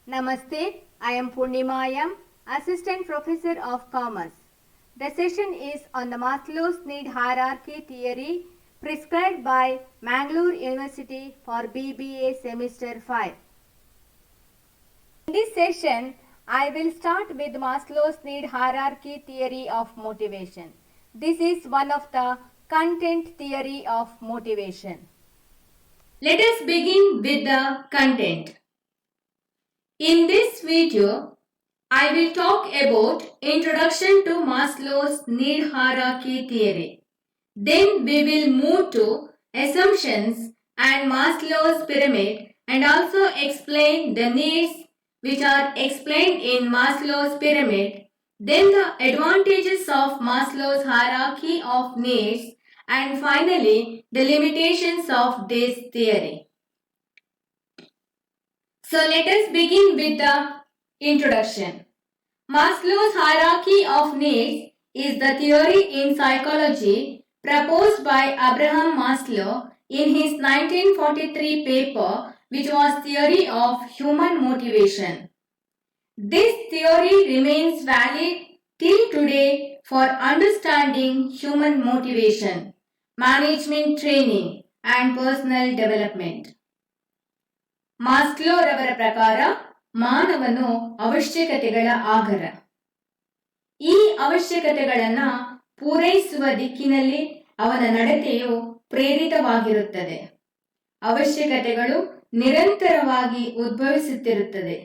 Namaste, I am Purnimayam, Assistant Professor of Commerce. The session is on the Maslow's need hierarchy theory prescribed by Mangalore University for BBA Semester 5. In this session, I will start with Maslow's need hierarchy theory of motivation. This is one of the content theory of motivation. Let us begin with the content. In this video, I will talk about introduction to Maslow's need hierarchy theory. Then we will move to assumptions and Maslow's pyramid and also explain the needs which are explained in Maslow's pyramid. Then the advantages of Maslow's hierarchy of needs and finally the limitations of this theory. So let us begin with the introduction. Maslow's hierarchy of needs is the theory in psychology proposed by Abraham Maslow in his 1943 paper, which was Theory of Human Motivation. This theory remains valid till today for understanding human motivation, management training and personal development. Maslow ರವರ ಪ್ರಕಾರ ಮಾನವನು ಅವಶ್ಯಕತೆಗಳ ಆಗರ. ಈ ಅವಶ್ಯಕತೆಗಳನ್ನು ಪೂರೈಸುವ ದಿಕ್ಕಿನಲ್ಲಿ ಅವನ ನಡತೆಯು ಪ್ರೇರಿತವಾಗಿರುತ್ತದೆ. ಅವಶ್ಯಕತೆಗಳು ನಿರಂತರವಾಗಿ ಉದ್ಭವಿಸುತ್ತಿರುತ್ತದೆ.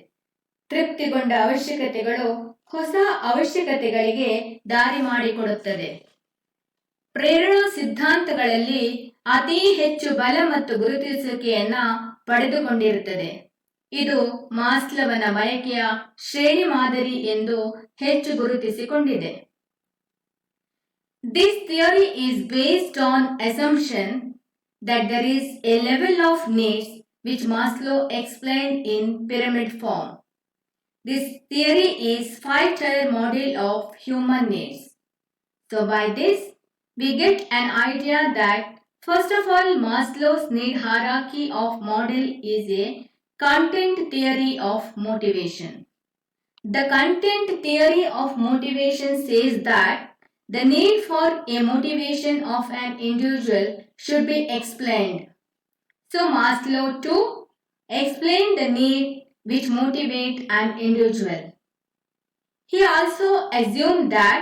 ತೃಪ್ತಿಗೊಂಡ ಅವಶ್ಯಕತೆಗಳು ಹೊಸ ಅವಶ್ಯಕತೆಗಳಿಗೆ ದಾರಿ ಮಾಡಿಕೊಡುತ್ತದೆ. ಪ್ರೇರಣಾ ಸಿದ್ಧಾಂತಗಳಲ್ಲಿ ಅತಿ ಹೆಚ್ಚು ಬಲ ಮತ್ತು ಗುರುತಿಸುವಿಕೆಯನ್ನ ಪಡೆದುಕೊಂಡಿರುತ್ತದೆ. ಇದು ಮಾಸ್ಲವನ ಬಯಕೆಯ ಶ್ರೇಣಿ ಮಾದರಿ ಎಂದು ಹೆಚ್ಚು ಗುರುತಿಸಿಕೊಂಡಿದೆ. This theory is based on assumption that there is a level of needs which Maslow explained in pyramid form. This theory is 5-tier model of human needs. So by this we get an idea that first of all, Maslow's need hierarchy of model is a content theory of motivation. The content theory of motivation says that the need for a motivation of an individual should be explained. So Maslow too explained the need which motivate an individual. He also assumed that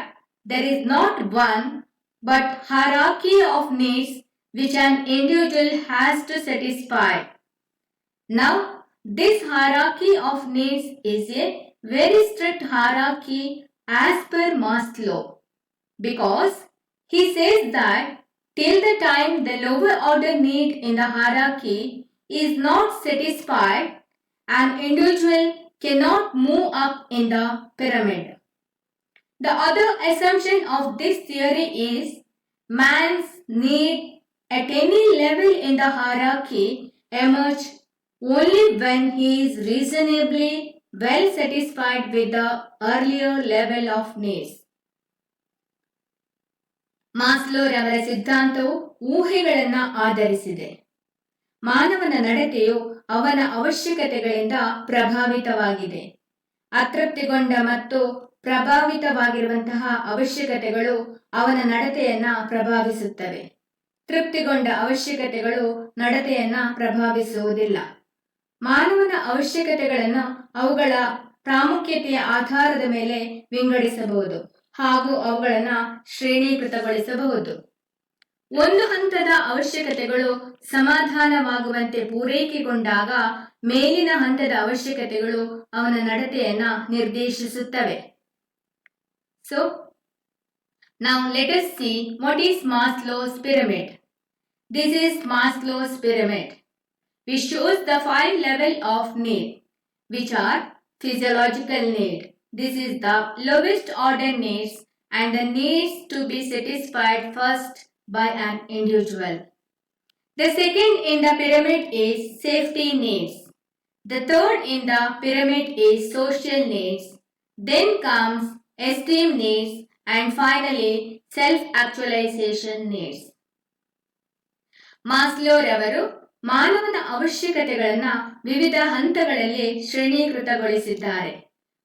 there is not one but hierarchy of needs which an individual has to satisfy. Now, this hierarchy of needs is a very strict hierarchy as per Maslow, because he says that till the time the lower order need in the hierarchy is not satisfied, an individual cannot move up in the pyramid. The other assumption of this theory is man's need at any level in the hierarchy emerge only when he is reasonably well satisfied with the earlier level of needs. Maslow ರವರ ಸಿದ್ಧಾಂತವು ಊಹೆಗಳನ್ನು ಆಧರಿಸಿದೆ. ಮಾನವನ ನಡತೆಯು ಅವನ ಅವಶ್ಯಕತೆಗಳಿಂದ ಪ್ರಭಾವಿತವಾಗಿದೆ. ಅತೃಪ್ತಿಗೊಂಡ ಮತ್ತು ಪ್ರಭಾವಿತವಾಗಿರುವಂತಹ ಅವಶ್ಯಕತೆಗಳು ಅವನ ನಡತೆಯನ್ನ ಪ್ರಭಾವಿಸುತ್ತವೆ. ತೃಪ್ತಿಗೊಂಡ ಅವಶ್ಯಕತೆಗಳು ನಡತೆಯನ್ನ ಪ್ರಭಾವಿಸುವುದಿಲ್ಲ. ಮಾನವನ ಅವಶ್ಯಕತೆಗಳನ್ನು ಅವುಗಳ ಪ್ರಾಮುಖ್ಯತೆಯ ಆಧಾರದ ಮೇಲೆ ವಿಂಗಡಿಸಬಹುದು ಹಾಗೂ ಅವುಗಳನ್ನು ಶ್ರೇಣೀಕೃತಗೊಳಿಸಬಹುದು. ಒಂದು ಹಂತದ ಅವಶ್ಯಕತೆಗಳು ಸಮಾಧಾನವಾಗುವಂತೆ ಪೂರೈಕೆಗೊಂಡಾಗ ಮೇಲಿನ ಹಂತದ ಅವಶ್ಯಕತೆಗಳು ಅವನ ನಡತೆಯನ್ನ ನಿರ್ದೇಶಿಸುತ್ತವೆ. So, now let us see what is Maslow's pyramid. This is Maslow's pyramid, which shows the 5 levels of need, which are physiological need. This is the lowest order needs and the needs to be satisfied first by an individual. The second in the pyramid is safety needs. The third in the pyramid is social needs. Then comes esteem needs and finally self-actualization needs. Maslow ರವರು ಮಾನವನ ಅವಶ್ಯಕತೆಗಳನ್ನು ವಿವಿಧ ಹಂತಗಳಲ್ಲಿ ಶ್ರೇಣೀಕೃತಗೊಳಿಸಿದ್ದಾರೆ.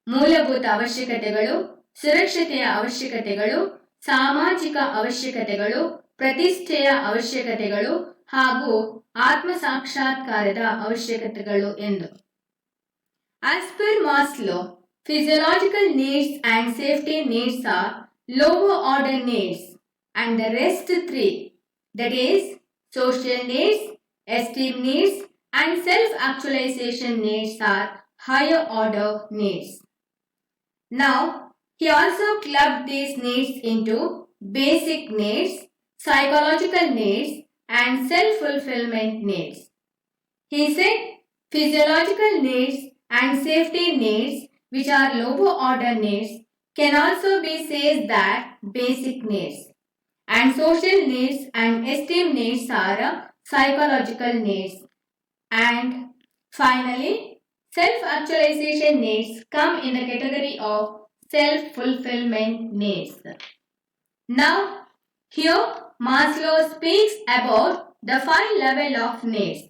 ಮೂಲಭೂತ ಅವಶ್ಯಕತೆಗಳು, ಸುರಕ್ಷತೆಯ ಅವಶ್ಯಕತೆಗಳು, ಸಾಮಾಜಿಕ ಅವಶ್ಯಕತೆಗಳು, ಪ್ರತಿಷ್ಠೆಯ ಅವಶ್ಯಕತೆಗಳು ಹಾಗೂ ಆತ್ಮ ಸಾಕ್ಷಾತ್ಕಾರದ ಅವಶ್ಯಕತೆಗಳು ಎಂದು. As per Maslow, physiological needs and safety needs are lower order needs, and the rest three, that is, social needs, esteem needs, and self-actualization needs are higher order needs. Now, he also clubbed these needs into basic needs, psychological needs, and self-fulfillment needs. He said physiological needs and safety needs, which are lower order needs, can also be said that basic needs, and social needs and esteem needs are psychological needs, and finally self-actualization needs come in the category of self-fulfillment needs. Now, here Maslow speaks about the 5 levels of needs.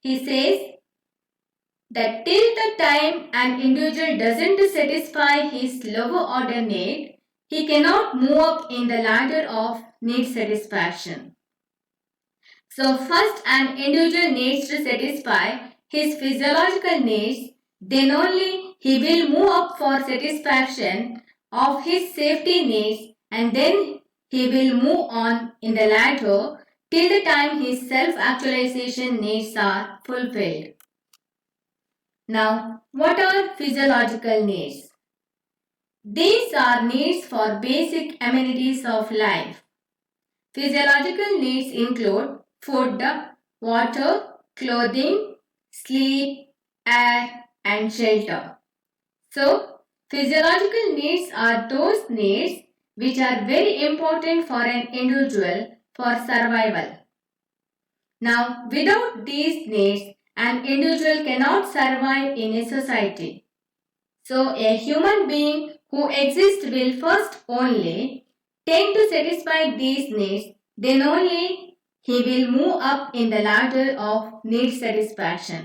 He says that till the time an individual doesn't satisfy his lower order need, he cannot move up in the ladder of need satisfaction. So first an individual needs to satisfy his physiological needs, then only he will move up for satisfaction of his safety needs, and then he will move on in the ladder till the time his self-actualization needs are fulfilled. Now, what are physiological needs? These are needs for basic amenities of life. Physiological needs include food, water, clothing, sleep, air, and shelter. So, physiological needs are those needs which are very important for an individual for survival. Now, without these needs, an individual cannot survive in a society. So, a human being who exists will first only tend to satisfy these needs, then only he will move up in the ladder of need satisfaction.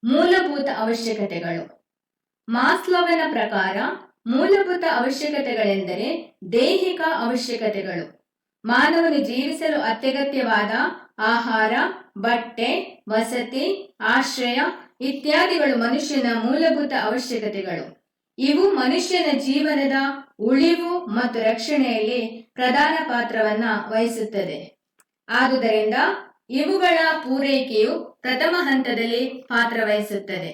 ಮೂಲಭೂತ ಅವಶ್ಯಕತೆಗಳು. ಮಾಸ್ಲೋವಿನ ಪ್ರಕಾರ ಮೂಲಭೂತ ಅವಶ್ಯಕತೆಗಳೆಂದರೆ ದೈಹಿಕ ಅವಶ್ಯಕತೆಗಳು. ಮಾನವನು ಜೀವಿಸಲು ಅತ್ಯಗತ್ಯವಾದ ಆಹಾರ, ಬಟ್ಟೆ, ವಸತಿ, ಆಶ್ರಯ ಇತ್ಯಾದಿಗಳು ಮನುಷ್ಯನ ಮೂಲಭೂತ ಅವಶ್ಯಕತೆಗಳು. ಇವು ಮನುಷ್ಯನ ಜೀವನದ ಉಳಿವು ಮತ್ತು ರಕ್ಷಣೆಯಲ್ಲಿ ಪ್ರಧಾನ ಪಾತ್ರವನ್ನು ವಹಿಸುತ್ತದೆ. ಆದುದರಿಂದ ಇವುಗಳ ಪೂರೈಕೆಯು ಪ್ರಥಮ ಹಂತದಲ್ಲಿ ಪಾತ್ರವಹಿಸುತ್ತದೆ.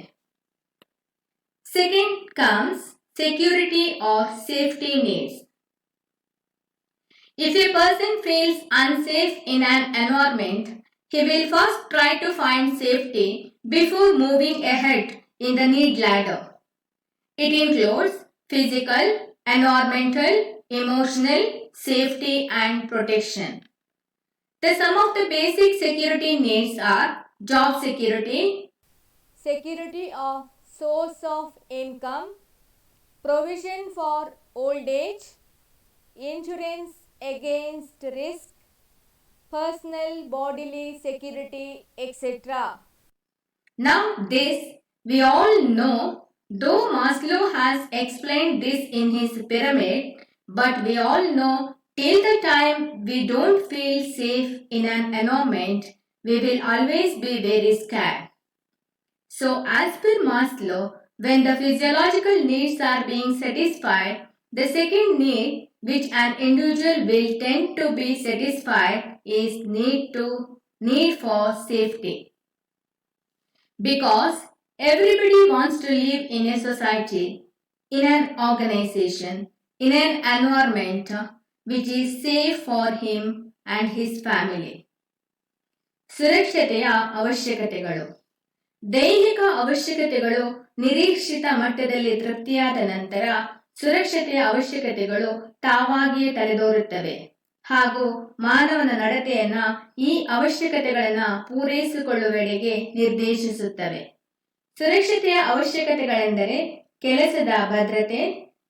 Second comes security or safety needs. If a person feels unsafe in an environment, he will first try to find safety before moving ahead in the need ladder. It includes physical, environmental, emotional, safety, and protection. The some of the basic security needs are job security, security of source of income, provision for old age, insurance against risk, personal bodily security, etc. Now this we all know, though Maslow has explained this in his pyramid, but we all know till the time we don't feel safe in an environment, we will always be very scared. So as per Maslow, when the physiological needs are being satisfied, the second need which an individual will tend to be satisfied is need for safety. Because everybody wants to live in a society, in an organization, in an environment which is safe for him and his family. ಸುರಕ್ಷತೆಯ ಅವಶ್ಯಕತೆಗಳು. ದೈಹಿಕ ಅವಶ್ಯಕತೆಗಳು ನಿರೀಕ್ಷಿತ ಮಟ್ಟದಲ್ಲಿ ತೃಪ್ತಿಯಾದ ನಂತರ ಸುರಕ್ಷತೆಯ ಅವಶ್ಯಕತೆಗಳು ತಾವಾಗಿಯೇ ತಲೆದೋರುತ್ತವೆ ಹಾಗೂ ಮಾನವನ ನಡತೆಯನ್ನ ಈ ಅವಶ್ಯಕತೆಗಳನ್ನು ಪೂರೈಸಿಕೊಳ್ಳುವೆಡೆಗೆ ನಿರ್ದೇಶಿಸುತ್ತವೆ. ಸುರಕ್ಷತೆಯ ಅವಶ್ಯಕತೆಗಳೆಂದರೆ ಕೆಲಸದ ಭದ್ರತೆ,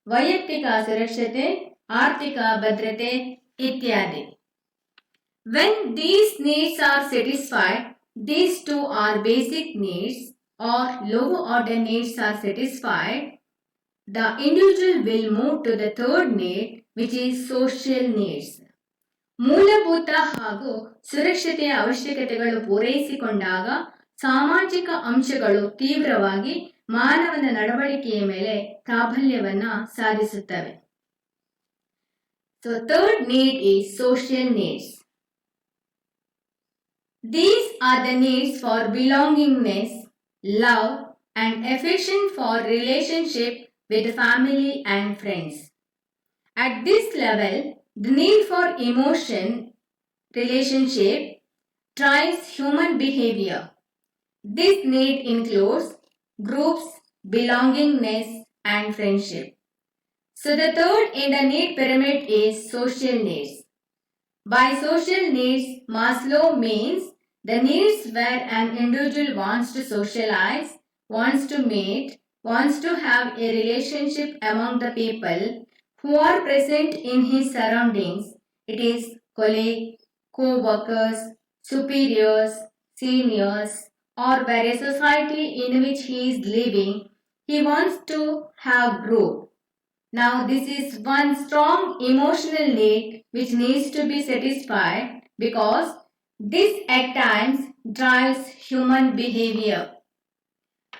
ವೈಯಕ್ತಿಕ ಸುರಕ್ಷತೆ, ಆರ್ಥಿಕ ಭದ್ರತೆ ಇತ್ಯಾದಿ. When these needs are satisfied, these two are basic needs or lower order needs are satisfied, the individual will move to the third need, which is social needs. ಮೂಲಭೂತ ಹಾಗೂ ಸುರಕ್ಷತೆಯ ಅವಶ್ಯಕತೆಗಳು ಪೂರೈಸಿಕೊಂಡಾಗ ಸಾಮಾಜಿಕ ಅಂಶಗಳು ತೀವ್ರವಾಗಿ ಮಾನವನ ನಡವಳಿಕೆಯ ಮೇಲೆ ಪ್ರಾಬಲ್ಯವನ್ನ ಸಾಧಿಸುತ್ತವೆ. So third need is social needs. These are the needs for belongingness, love and affection for relationship with family and friends. At this level, the need for emotion, relationship, drives human behavior. This need includes groups, belongingness, and friendship. So the third in the need pyramid is social needs. By social needs, Maslow means the needs where an individual wants to socialize, wants to meet, wants to have a relationship among the people who are present in his surroundings. It is colleagues, co-workers, superiors, seniors, or where a society in which he is living, he wants to have group. Now this is one strong emotional need which needs to be satisfied because this at times drives human behavior.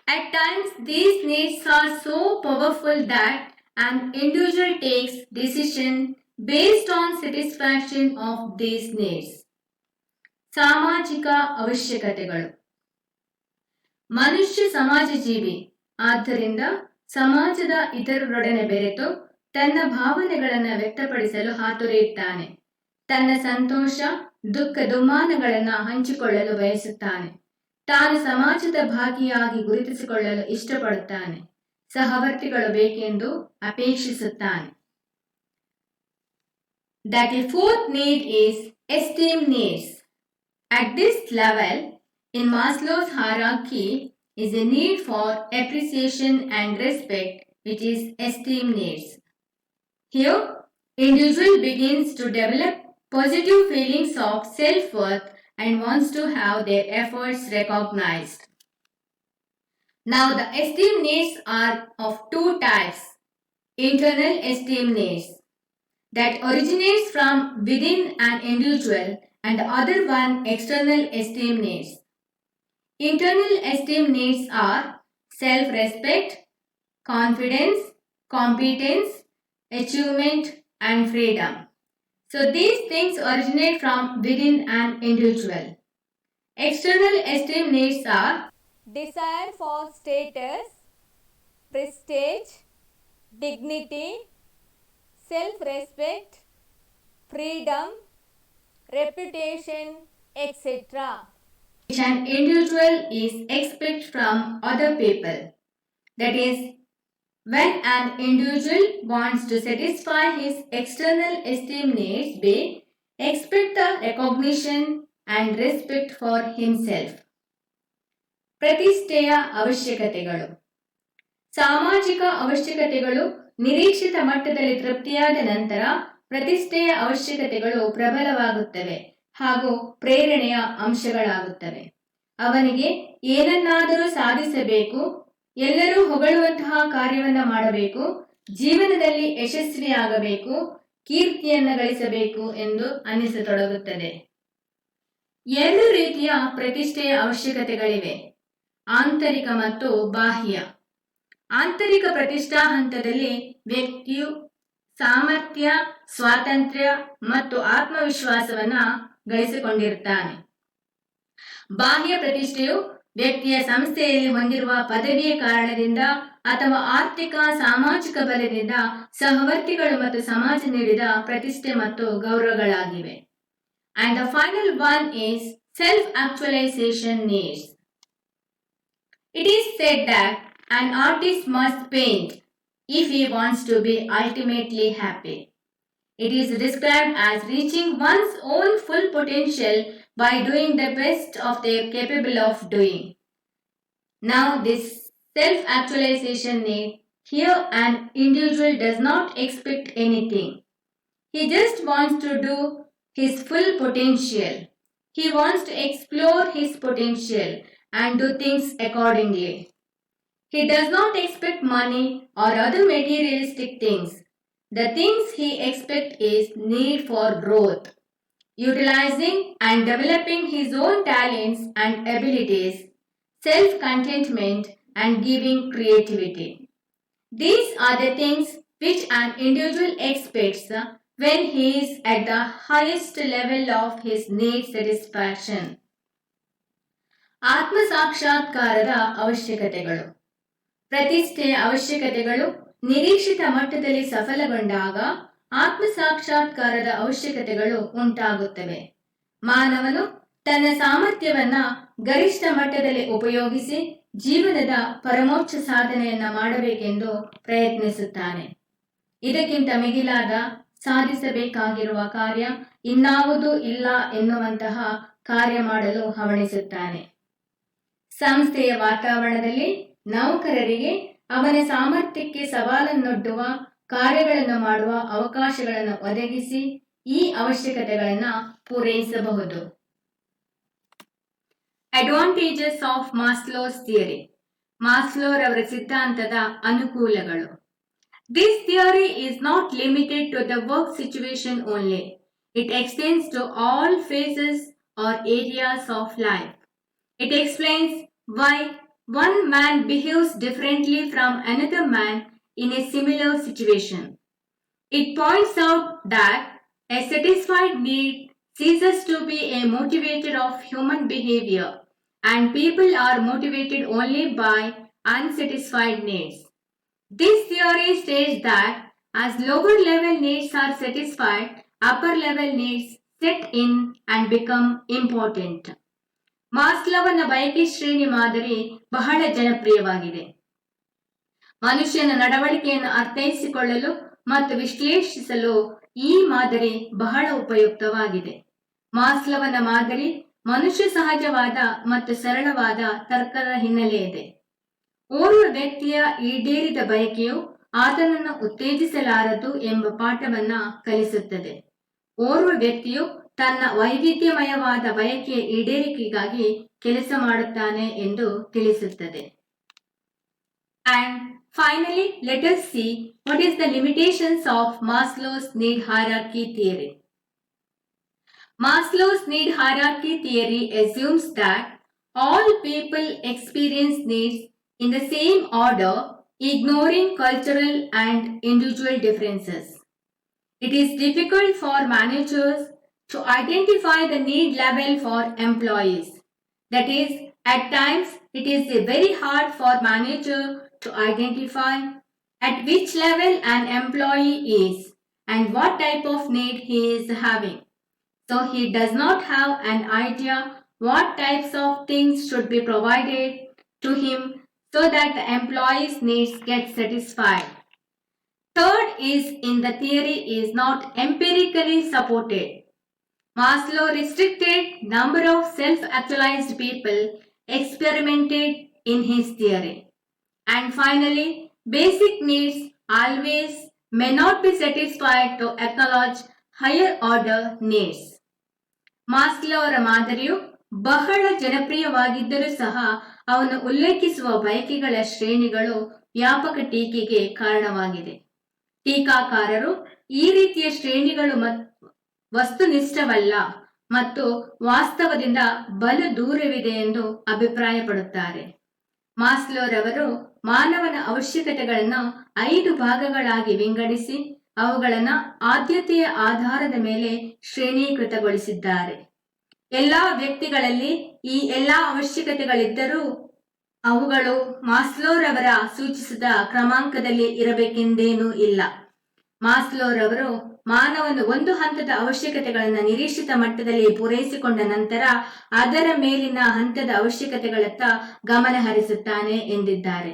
At times these needs are so powerful that an individual takes decision based on satisfaction of these needs. ಸಾಮಾಜಿಕ ಅವಶ್ಯಕತೆಗಳು. ಮನುಷ್ಯ ಸಮಾಜ ಜೀವಿ, ಆದ್ದರಿಂದ ಸಮಾಜದ ಇತರರೊಡನೆ ಬೆರೆತು ತನ್ನ ಭಾವನೆಗಳನ್ನು ವ್ಯಕ್ತಪಡಿಸಲು ಹಾತೊರೆಯುತ್ತಾನೆ. ತನ್ನ ಸಂತೋಷ, ದುಃಖ ದುಮ್ಮಾನಗಳನ್ನು ಹಂಚಿಕೊಳ್ಳಲು ಬಯಸುತ್ತಾನೆ. ತಾನು ಸಮಾಜದ ಭಾಗಿಯಾಗಿ ಗುರುತಿಸಿಕೊಳ್ಳಲು ಇಷ್ಟಪಡುತ್ತಾನೆ. ಸಹವರ್ತಿಗಳು ಬೇಕೆಂದು ಅಪೇಕ್ಷಿಸುತ್ತಾನೆ. That the fourth need is esteem needs. At this level, in Maslow's hierarchy, is a need for appreciation and respect, which is esteem needs. Here, individual begins to develop positive feelings of self-worth and wants to have their efforts recognized. Now, the esteem needs are of two types. Internal esteem needs that originates from within an individual and the other one external esteem needs. Internal esteem needs are self-respect, confidence, competence, achievement, and freedom. So these things originate from within an individual. External esteem needs are desire for status, prestige, dignity, self-respect, freedom, reputation, etc. which an individual is expect from other people. That is, when an individual wants to satisfy his external esteem needs, they expect the recognition and respect for himself. ಪ್ರತಿಷ್ಠೆಯ ಅವಶ್ಯಕತೆಗಳು. ಸಾಮಾಜಿಕ ಅವಶ್ಯಕತೆಗಳು ನಿರೀಕ್ಷಿತ ಮಟ್ಟದಲ್ಲಿ ತೃಪ್ತಿಯಾದ ನಂತರ ಪ್ರತಿಷ್ಠೆಯ ಅವಶ್ಯಕತೆಗಳು ಪ್ರಬಲವಾಗುತ್ತವೆ ಹಾಗೂ ಪ್ರೇರಣೆಯ ಅಂಶಗಳಾಗುತ್ತವೆ. ಅವನಿಗೆ ಏನನ್ನಾದರೂ ಸಾಧಿಸಬೇಕು, ಎಲ್ಲರೂ ಹೊಗಳುವಂತಹ ಕಾರ್ಯವನ್ನು ಮಾಡಬೇಕು, ಜೀವನದಲ್ಲಿ ಯಶಸ್ವಿಯಾಗಬೇಕು, ಕೀರ್ತಿಯನ್ನು ಗಳಿಸಬೇಕು ಎಂದು ಅನ್ನಿಸತೊಡಗುತ್ತದೆ. ಎರಡು ರೀತಿಯ ಪ್ರತಿಷ್ಠೆಯ ಅವಶ್ಯಕತೆಗಳಿವೆ, ಆಂತರಿಕ ಮತ್ತು ಬಾಹ್ಯ. ಆಂತರಿಕ ಪ್ರತಿಷ್ಠಾ ಹಂತದಲ್ಲಿ ವ್ಯಕ್ತಿಯು ಸಾಮರ್ಥ್ಯ, ಸ್ವಾತಂತ್ರ್ಯ ಮತ್ತು ಆತ್ಮವಿಶ್ವಾಸವನ್ನ ಗಳಿಸಿಕೊಂಡಿರುತ್ತಾನೆ. ಬಾಹ್ಯ ಪ್ರತಿಷ್ಠೆಯು ವ್ಯಕ್ತಿಯ ಸಂಸ್ಥೆಯಲ್ಲಿ ಹೊಂದಿರುವ ಪದವಿಯ ಕಾರಣದಿಂದ ಅಥವಾ ಆರ್ಥಿಕ ಸಾಮಾಜಿಕ ಬಲದಿಂದ ಸಹವರ್ತಿಗಳು ಮತ್ತು ಸಮಾಜ ನೀಡಿದ ಪ್ರತಿಷ್ಠೆ ಮತ್ತು ಗೌರವಗಳಾಗಿವೆ. And the final one is self-actualization needs. It is said that an artist must paint if he wants to be ultimately happy. It is described as reaching one's own full potential by doing the best of they are capable of doing. Now this self-actualization need, here an individual does not expect anything. He just wants to do his full potential. He wants to explore his potential and do things accordingly. He does not expect money or other materialistic things. The things he expects is need for growth, utilizing and developing his own talents and abilities, self-contentment and giving creativity. These are the things which an individual expects when he is at the highest level of his need satisfaction. ಆತ್ಮ ಸಾಕ್ಷಾತ್ಕಾರದ ಅವಶ್ಯಕತೆಗಳು. ಪ್ರತಿಷ್ಠೆಯ ಅವಶ್ಯಕತೆಗಳು ನಿರೀಕ್ಷಿತ ಮಟ್ಟದಲ್ಲಿ ಸಫಲಗೊಂಡಾಗ ಆತ್ಮ ಸಾಕ್ಷಾತ್ಕಾರದ ಅವಶ್ಯಕತೆಗಳು ಉಂಟಾಗುತ್ತವೆ. ಮಾನವನು ತನ್ನ ಸಾಮರ್ಥ್ಯವನ್ನ ಗರಿಷ್ಠ ಮಟ್ಟದಲ್ಲಿ ಉಪಯೋಗಿಸಿ ಜೀವನದ ಪರಮೋಚ್ಚ ಸಾಧನೆಯನ್ನ ಮಾಡಬೇಕೆಂದು ಪ್ರಯತ್ನಿಸುತ್ತಾನೆ. ಇದಕ್ಕಿಂತ ಮಿಗಿಲಾದ ಸಾಧಿಸಬೇಕಾಗಿರುವ ಕಾರ್ಯ ಇನ್ನಾವುದೂ ಇಲ್ಲ ಎನ್ನುವಂತಹ ಕಾರ್ಯ ಮಾಡಲು ಹವಣಿಸುತ್ತಾನೆ. ಸಂಸ್ಥೆಯ ವಾತಾವರಣದಲ್ಲಿ ನೌಕರರಿಗೆ ಅವನ ಸಾಮರ್ಥ್ಯಕ್ಕೆ ಸವಾಲನ್ನೊಡ್ಡುವ ಕಾರ್ಯಗಳನ್ನು ಮಾಡುವ ಅವಕಾಶಗಳನ್ನು ಒದಗಿಸಿ ಈ ಅವಶ್ಯಕತೆಗಳನ್ನು ಪೂರೈಸಬಹುದು. Advantages of Maslow's theory. ಮಾಸ್ಲೋರವರ ಸಿದ್ಧಾಂತದ ಅನುಕೂಲಗಳು. This theory is not limited to the work situation only. It extends to all phases or areas of life. It explains why one man behaves differently from another man in a similar situation. It points out that a satisfied need ceases to be a motivator of human behavior, and people are motivated only by unsatisfied needs. This theory states that as lower level needs are satisfied, upper level needs set in and become important. ಮಾಸ್ಲೋವನ ಬಯಕೆ ಶ್ರೇಣಿ ಮಾದರಿ ಬಹಳ ಜನಪ್ರಿಯವಾಗಿದೆ. ಮನುಷ್ಯನ ನಡವಳಿಕೆಯನ್ನು ಅರ್ಥೈಸಿಕೊಳ್ಳಲು ಮತ್ತು ವಿಶ್ಲೇಷಿಸಲು ಈ ಮಾದರಿ ಬಹಳ ಉಪಯುಕ್ತವಾಗಿದೆ. ಮಾಸ್ಲೋವನ ಮಾದರಿ ಮನುಷ್ಯ ಸಹಜವಾದ ಮತ್ತು ಸರಳವಾದ ತರ್ಕದ ಹಿನ್ನೆಲೆ ಇದೆ. ಓರ್ವ ವ್ಯಕ್ತಿಯ ಈಡೇರಿದ ಬಯಕೆಯು ಆತನನ್ನು ಉತ್ತೇಜಿಸಲಾರದು ಎಂಬ ಪಾಠವನ್ನ ಕಲಿಸುತ್ತದೆ. ಓರ್ವ ವ್ಯಕ್ತಿಯು ತನ್ನ ವೈವಿಧ್ಯಮಯವಾದ ಬಯಕೆಯ ಈಡೇರಿಕೆಗಾಗಿ ಕೆಲಸ ಮಾಡುತ್ತಾನೆ ಎಂದು ತಿಳಿಸುತ್ತದೆ. And finally, let us see what is the limitations of Maslow's need hierarchy theory. Maslow's need hierarchy theory assumes that all people experience needs in the same order, ignoring cultural and individual differences. It is difficult for managers to identify the need level for employees. That is, at times it is very hard for manager to identify at which level an employee is and what type of need he is having. So he does not have an idea what types of things should be provided to him so that the employee's needs get satisfied. Third is in the theory is not empirically supported. Maslow restricted number of self-actualized people experimented in his theory. And finally, basic needs always may not be satisfied to acknowledge higher order needs. Maslow ಅವರ ಮಾದರಿಯು ಬಹಳ ಜನಪ್ರಿಯವಾಗಿದ್ದರೂ ಸಹ ಅವನು ಉಲ್ಲೇಖಿಸುವ ಬಯಕೆಗಳ ಶ್ರೇಣಿಗಳು ವ್ಯಾಪಕ ಟೀಕೆಗೆ ಕಾರಣವಾಗಿದೆ. ಟೀಕಾಕಾರರು ಈ ರೀತಿಯ ಶ್ರೇಣಿಗಳು ವಸ್ತುನಿಷ್ಠವಲ್ಲ ಮತ್ತು ವಾಸ್ತವದಿಂದ ಬಲು ದೂರವಿದೆ ಎಂದು ಅಭಿಪ್ರಾಯಪಡುತ್ತಾರೆ. ಮಾಸ್ಲೋರವರು ಮಾನವನ ಅವಶ್ಯಕತೆಗಳನ್ನು 5 ಭಾಗಗಳಾಗಿ ವಿಂಗಡಿಸಿ ಅವುಗಳನ್ನು ಆದ್ಯತೆಯ ಆಧಾರದ ಮೇಲೆ ಶ್ರೇಣೀಕೃತಗೊಳಿಸಿದ್ದಾರೆ. ಎಲ್ಲಾ ವ್ಯಕ್ತಿಗಳಲ್ಲಿ ಈ ಎಲ್ಲಾ ಅವಶ್ಯಕತೆಗಳಿದ್ದರೂ ಅವುಗಳು ಮಾಸ್ಲೋರವರ ಸೂಚಿಸಿದ ಕ್ರಮಾಂಕದಲ್ಲಿ ಇರಬೇಕೆಂದೇನೂ ಇಲ್ಲ. ಮಾಸ್ಲೋರವರು ಮಾನವನು ಒಂದು ಹಂತದ ಅವಶ್ಯಕತೆಗಳನ್ನು ನಿರೀಕ್ಷಿತ ಮಟ್ಟದಲ್ಲಿ ಪೂರೈಸಿಕೊಂಡ ನಂತರ ಅದರ ಮೇಲಿನ ಹಂತದ ಅವಶ್ಯಕತೆಗಳತ್ತ ಗಮನ ಹರಿಸುತ್ತಾನೆ ಎಂದಿದ್ದಾರೆ.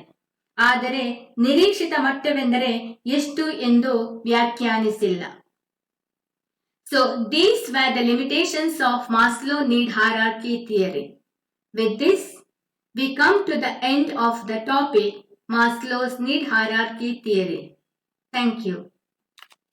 ಆದರೆ ನಿರೀಕ್ಷಿತ ಮಟ್ಟವೆಂದರೆ ಎಷ್ಟು ಎಂದು ವ್ಯಾಖ್ಯಾನಿಸಿಲ್ಲ. So these were the limitations of Maslow need hierarchy theory. With this, we come to the end of the topic Maslow's need hierarchy theory. Thank you.